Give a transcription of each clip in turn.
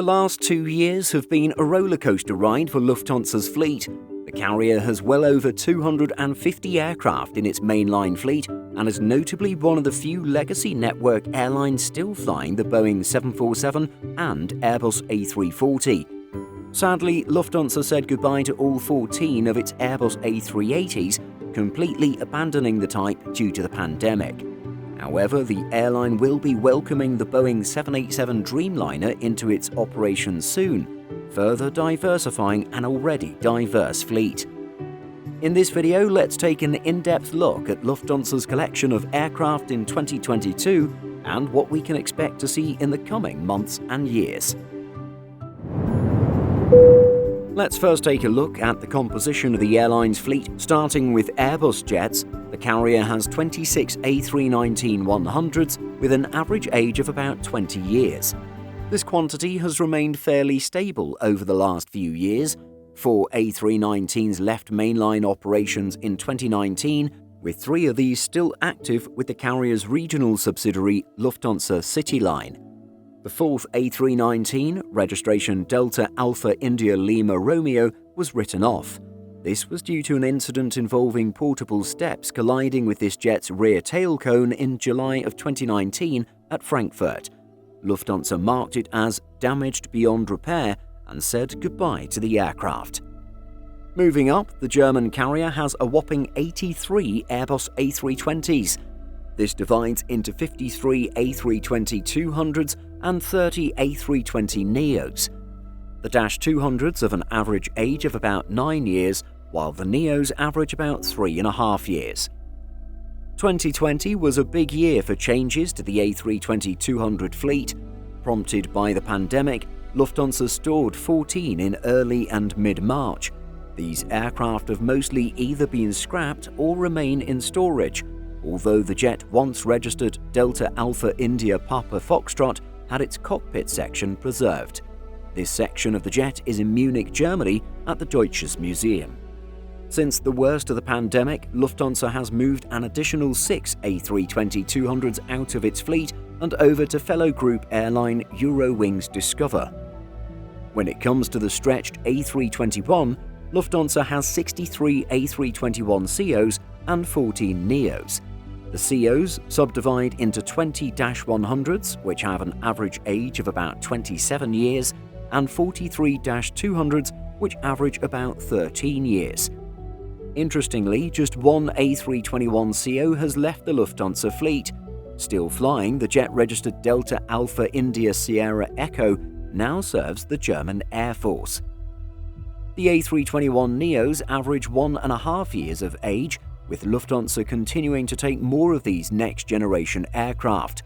The last 2 years have been a rollercoaster ride for Lufthansa's fleet. The carrier has well over 250 aircraft in its mainline fleet and is notably one of the few legacy network airlines still flying the Boeing 747 and Airbus A340. Sadly, Lufthansa said goodbye to all 14 of its Airbus A380s, completely abandoning the type due to the pandemic. However, the airline will be welcoming the Boeing 787 Dreamliner into its operations soon, further diversifying an already diverse fleet. In this video, let's take an in-depth look at Lufthansa's collection of aircraft in 2022 and what we can expect to see in the coming months and years. Let's first take a look at the composition of the airline's fleet, starting with Airbus jets. The carrier has 26 A319-100s with an average age of about 20 years. This quantity has remained fairly stable over the last few years. 4 A319s left mainline operations in 2019, with 3 of these still active with the carrier's regional subsidiary Lufthansa CityLine. The 4th A319, registration Delta Alpha India Lima Romeo, was written off. This was due to an incident involving portable steps colliding with this jet's rear tail cone in July of 2019 at Frankfurt. Lufthansa marked it as damaged beyond repair and said goodbye to the aircraft. Moving up, the German carrier has a whopping 83 Airbus A320s. This divides into 53 A320-200s and 30 A320neos. The -200s have an average age of about 9 years, while the neos average about 3.5 years. 2020 was a big year for changes to the A320-200 fleet. Prompted by the pandemic, Lufthansa stored 14 in early and mid-March. These aircraft have mostly either been scrapped or remain in storage, although the jet once registered Delta Alpha India Papa Foxtrot had its cockpit section preserved. This section of the jet is in Munich, Germany, at the Deutsches Museum. Since the worst of the pandemic, Lufthansa has moved an additional 6 A320-200s out of its fleet and over to fellow group airline Eurowings Discover. When it comes to the stretched A321, Lufthansa has 63 A321ceos and 14 neos. The ceos subdivide into 20-100s, which have an average age of about 27 years, and 43-200s, which average about 13 years. Interestingly, just one A321ceo has left the Lufthansa fleet. Still flying, the jet-registered Delta Alpha India Sierra Echo now serves the German Air Force. The A321neos average 1.5 years of age, with Lufthansa continuing to take more of these next-generation aircraft.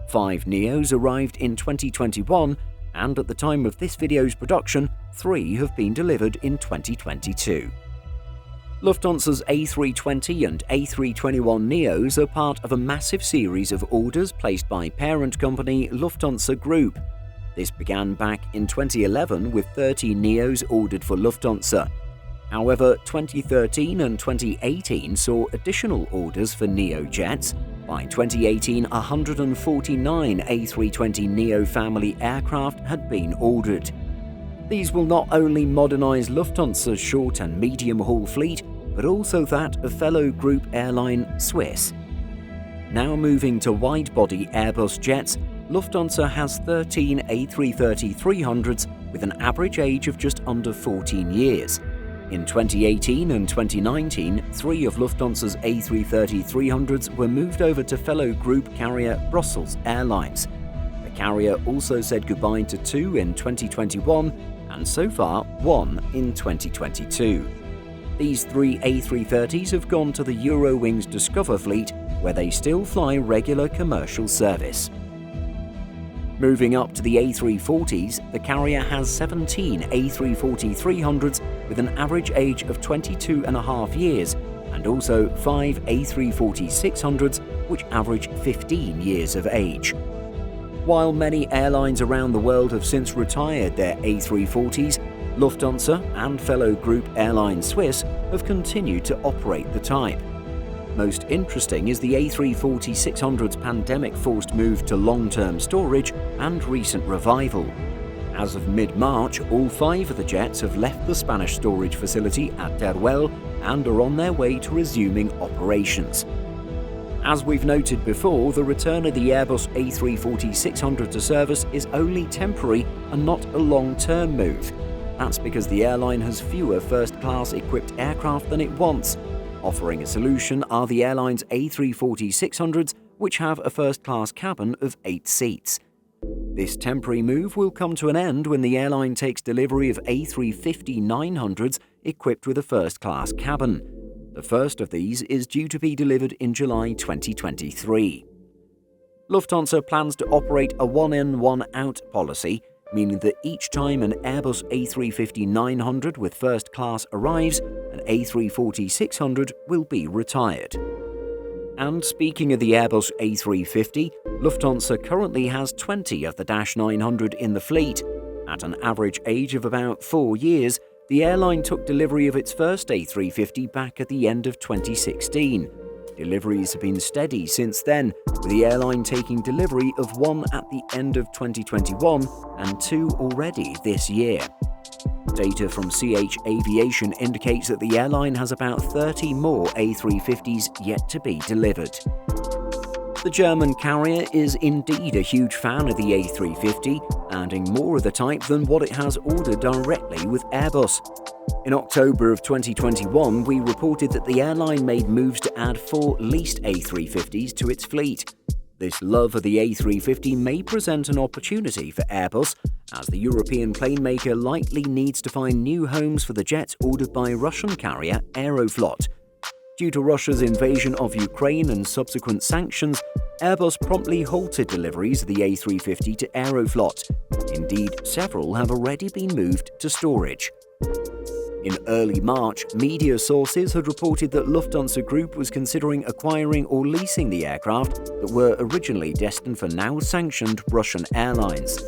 5 neos arrived in 2021, and at the time of this video's production, 3 have been delivered in 2022. Lufthansa's A320 and A321neos are part of a massive series of orders placed by parent company Lufthansa Group. This began back in 2011 with 30 neos ordered for Lufthansa. However, 2013 and 2018 saw additional orders for neo jets. By 2018, 149 A320neo family aircraft had been ordered. These will not only modernize Lufthansa's short and medium-haul fleet, but also that of fellow group airline Swiss. Now moving to wide-body Airbus jets, Lufthansa has 13 A330-300s with an average age of just under 14 years. In 2018 and 2019, 3 of Lufthansa's A330-300s were moved over to fellow group carrier Brussels Airlines. The carrier also said goodbye to 2 in 2021 and so far 1 in 2022. These 3 A330s have gone to the Eurowings Discover fleet, where they still fly regular commercial service. Moving up to the A340s, the carrier has 17 A340-300s with an average age of 22.5 years, and also 5 A340-600s which average 15 years of age. While many airlines around the world have since retired their A340s, Lufthansa and fellow group airline Swiss have continued to operate the type. Most interesting is the A340-600's pandemic-forced move to long-term storage and recent revival. As of mid-March, all 5 of the jets have left the Spanish storage facility at Teruel and are on their way to resuming operations. As we've noted before, the return of the Airbus A340-600 to service is only temporary and not a long-term move. That's because the airline has fewer first-class equipped aircraft than it wants. Offering a solution are the airline's A340-600s, which have a first-class cabin of 8 seats. This temporary move will come to an end when the airline takes delivery of A350-900s equipped with a first-class cabin. The first of these is due to be delivered in July 2023. Lufthansa plans to operate a one-in, one-out policy, meaning that each time an Airbus A350-900 with first class arrives, an A340-600 will be retired. And speaking of the Airbus A350, Lufthansa currently has 20 of the -900 in the fleet. At an average age of about 4 years, the airline took delivery of its first A350 back at the end of 2016. Deliveries have been steady since then, with the airline taking delivery of 1 at the end of 2021 and 2 already this year. Data from CH Aviation indicates that the airline has about 30 more A350s yet to be delivered. The German carrier is indeed a huge fan of the A350, adding more of the type than what it has ordered directly with Airbus. In October of 2021, we reported that the airline made moves to add 4 leased A350s to its fleet. This love of the A350 may present an opportunity for Airbus, as the European plane maker likely needs to find new homes for the jets ordered by Russian carrier Aeroflot. Due to Russia's invasion of Ukraine and subsequent sanctions, Airbus promptly halted deliveries of the A350 to Aeroflot. Indeed, several have already been moved to storage. In early March, media sources had reported that Lufthansa Group was considering acquiring or leasing the aircraft that were originally destined for now-sanctioned Russian airlines.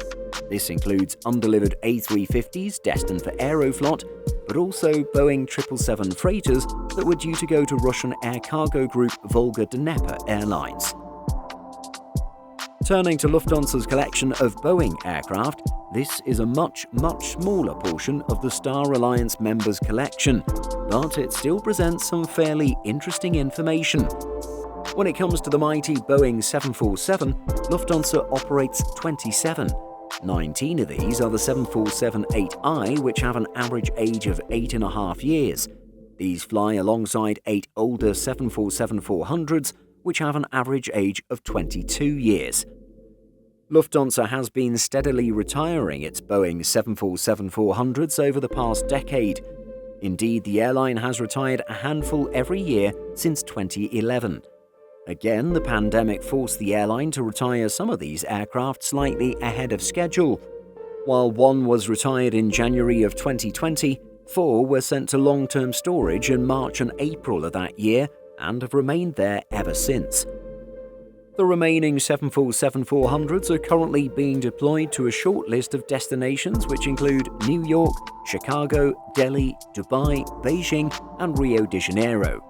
This includes undelivered A350s destined for Aeroflot, but also Boeing 777 freighters that were due to go to Russian air cargo group Volga-Dnepr Airlines. Turning to Lufthansa's collection of Boeing aircraft, this is a much smaller portion of the Star Alliance members' collection, but it still presents some fairly interesting information. When it comes to the mighty Boeing 747, Lufthansa operates 27. 19 of these are the 747-8i, which have an average age of 8.5 years. These fly alongside 8 older 747-400s, which have an average age of 22 years. Lufthansa has been steadily retiring its Boeing 747-400s over the past decade. Indeed, the airline has retired a handful every year since 2011. Again, the pandemic forced the airline to retire some of these aircraft slightly ahead of schedule. While 1 was retired in January of 2020, 4 were sent to long-term storage in March and April of that year and have remained there ever since. The remaining 747-400s are currently being deployed to a short list of destinations which include New York, Chicago, Delhi, Dubai, Beijing, and Rio de Janeiro.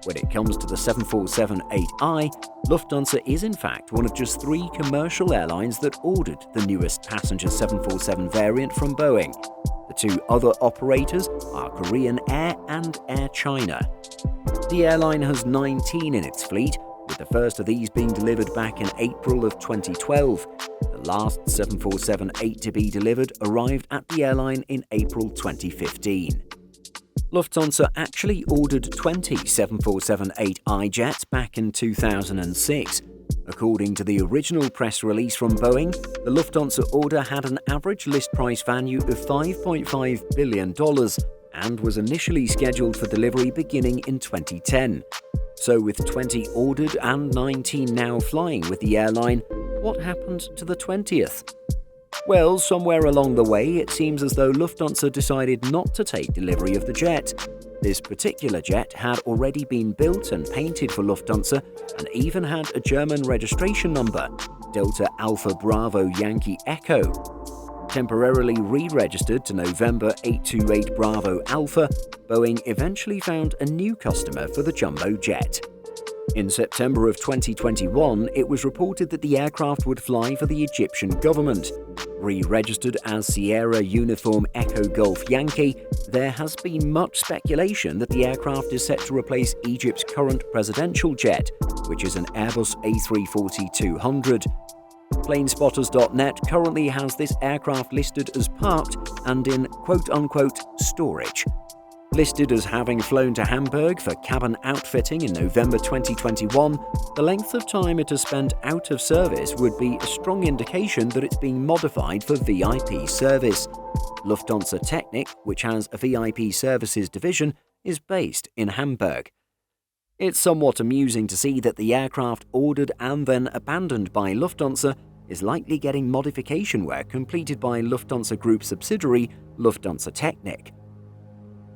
When it comes to the 747-8i, Lufthansa is in fact one of just 3 commercial airlines that ordered the newest passenger 747 variant from Boeing. The 2 other operators are Korean Air and Air China. The airline has 19 in its fleet, with the first of these being delivered back in April of 2012. The last 747-8 to be delivered arrived at the airline in April 2015. Lufthansa actually ordered 20 747-8i jets back in 2006. According to the original press release from Boeing, the Lufthansa order had an average list price value of $5.5 billion and was initially scheduled for delivery beginning in 2010. So with 20 ordered and 19 now flying with the airline, what happened to the 20th? Well, somewhere along the way, it seems as though Lufthansa decided not to take delivery of the jet. This particular jet had already been built and painted for Lufthansa and even had a German registration number, Delta Alpha Bravo Yankee Echo. Temporarily re-registered to November 828 Bravo Alpha, Boeing eventually found a new customer for the jumbo jet. In September of 2021, it was reported that the aircraft would fly for the Egyptian government. Re-registered as Sierra Uniform Echo Golf Yankee, there has been much speculation that the aircraft is set to replace Egypt's current presidential jet, which is an Airbus A340-200. Planespotters.net currently has this aircraft listed as parked and in quote-unquote storage. Listed as having flown to Hamburg for cabin outfitting in November 2021, the length of time it has spent out of service would be a strong indication that it's being modified for VIP service. Lufthansa Technik, which has a VIP services division, is based in Hamburg. It's somewhat amusing to see that the aircraft ordered and then abandoned by Lufthansa is likely getting modification work completed by Lufthansa Group subsidiary Lufthansa Technik.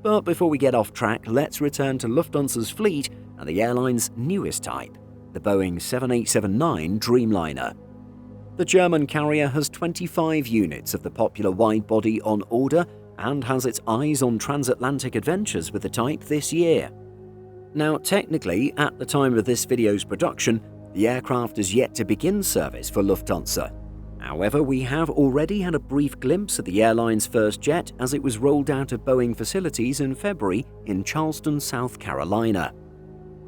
But before we get off track, let's return to Lufthansa's fleet and the airline's newest type, the Boeing 787-9 Dreamliner. The German carrier has 25 units of the popular wide-body on order and has its eyes on transatlantic adventures with the type this year. Now, technically, at the time of this video's production, the aircraft is yet to begin service for Lufthansa. However, we have already had a brief glimpse of the airline's first jet as it was rolled out of Boeing facilities in February in Charleston, South Carolina.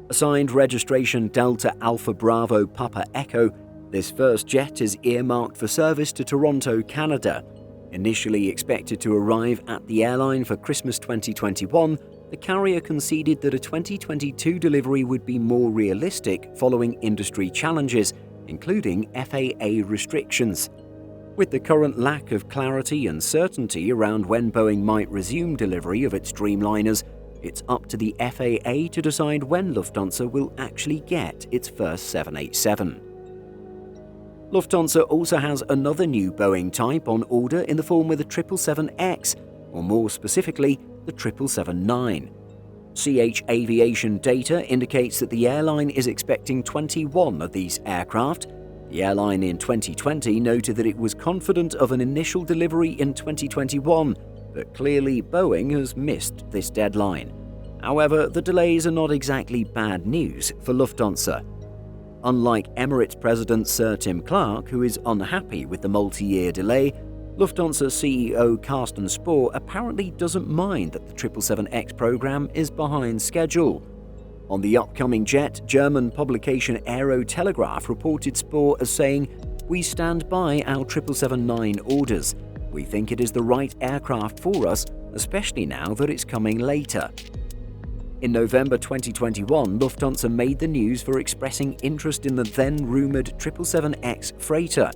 Assigned registration Delta Alpha Bravo Papa Echo, this first jet is earmarked for service to Toronto, Canada. Initially expected to arrive at the airline for Christmas 2021, the carrier conceded that a 2022 delivery would be more realistic following industry challenges, including FAA restrictions. With the current lack of clarity and certainty around when Boeing might resume delivery of its Dreamliners, it's up to the FAA to decide when Lufthansa will actually get its first 787. Lufthansa also has another new Boeing type on order in the form of the 777X, or more specifically, the 777-9. CH Aviation data indicates that the airline is expecting 21 of these aircraft. The airline in 2020 noted that it was confident of an initial delivery in 2021, but clearly Boeing has missed this deadline. However, the delays are not exactly bad news for Lufthansa. Unlike Emirates President Sir Tim Clark, who is unhappy with the multi-year delay, Lufthansa CEO Carsten Spohr apparently doesn't mind that the 777X program is behind schedule. On the upcoming jet, German publication Aero Telegraph reported Spohr as saying, "We stand by our 777-9 orders. We think it is the right aircraft for us, especially now that it's coming later." In November 2021, Lufthansa made the news for expressing interest in the then-rumoured 777X freighter.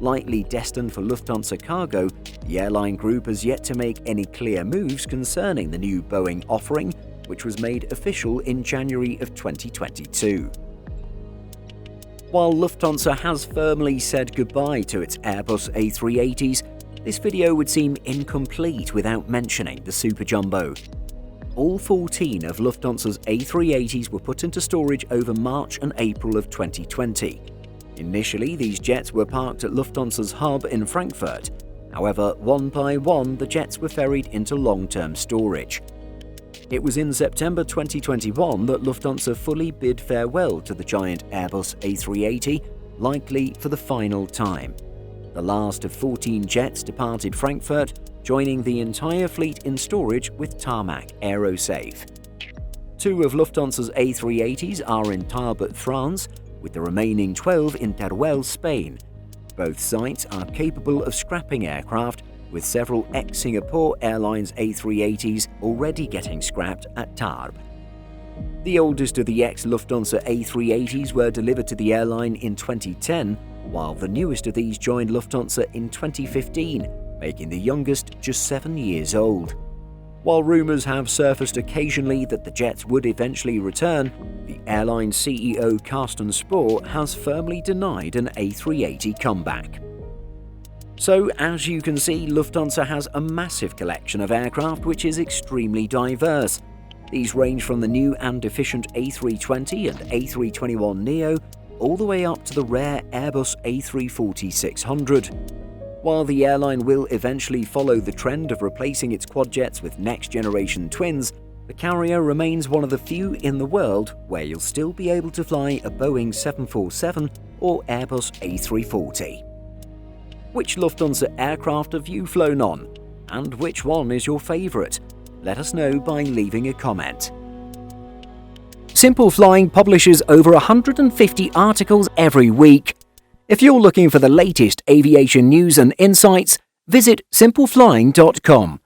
Likely destined for Lufthansa cargo, the airline group has yet to make any clear moves concerning the new Boeing offering, which was made official in January of 2022. While Lufthansa has firmly said goodbye to its Airbus A380s, this video would seem incomplete without mentioning the Super Jumbo. All 14 of Lufthansa's A380s were put into storage over March and April of 2020. Initially, these jets were parked at Lufthansa's hub in Frankfurt. However, one by one, the jets were ferried into long-term storage. It was in September 2021 that Lufthansa fully bid farewell to the giant Airbus A380, likely for the final time. The last of 14 jets departed Frankfurt, joining the entire fleet in storage with Tarmac Aerosafe. 2 of Lufthansa's A380s are in Tarbes, France, with the remaining 12 in Teruel, Spain. Both sites are capable of scrapping aircraft, with several ex-Singapore Airlines A380s already getting scrapped at Tarbes. The oldest of the ex-Lufthansa A380s were delivered to the airline in 2010, while the newest of these joined Lufthansa in 2015, making the youngest just 7 years old. While rumours have surfaced occasionally that the jets would eventually return, the airline's CEO Carsten Spohr has firmly denied an A380 comeback. So, as you can see, Lufthansa has a massive collection of aircraft which is extremely diverse. These range from the new and efficient A320 and A321neo all the way up to the rare Airbus A340-600. While the airline will eventually follow the trend of replacing its quadjets with next-generation twins, the carrier remains one of the few in the world where you'll still be able to fly a Boeing 747 or Airbus A340. Which Lufthansa aircraft have you flown on? And which one is your favourite? Let us know by leaving a comment. Simple Flying publishes over 150 articles every week. If you're looking for the latest aviation news and insights, visit simpleflying.com.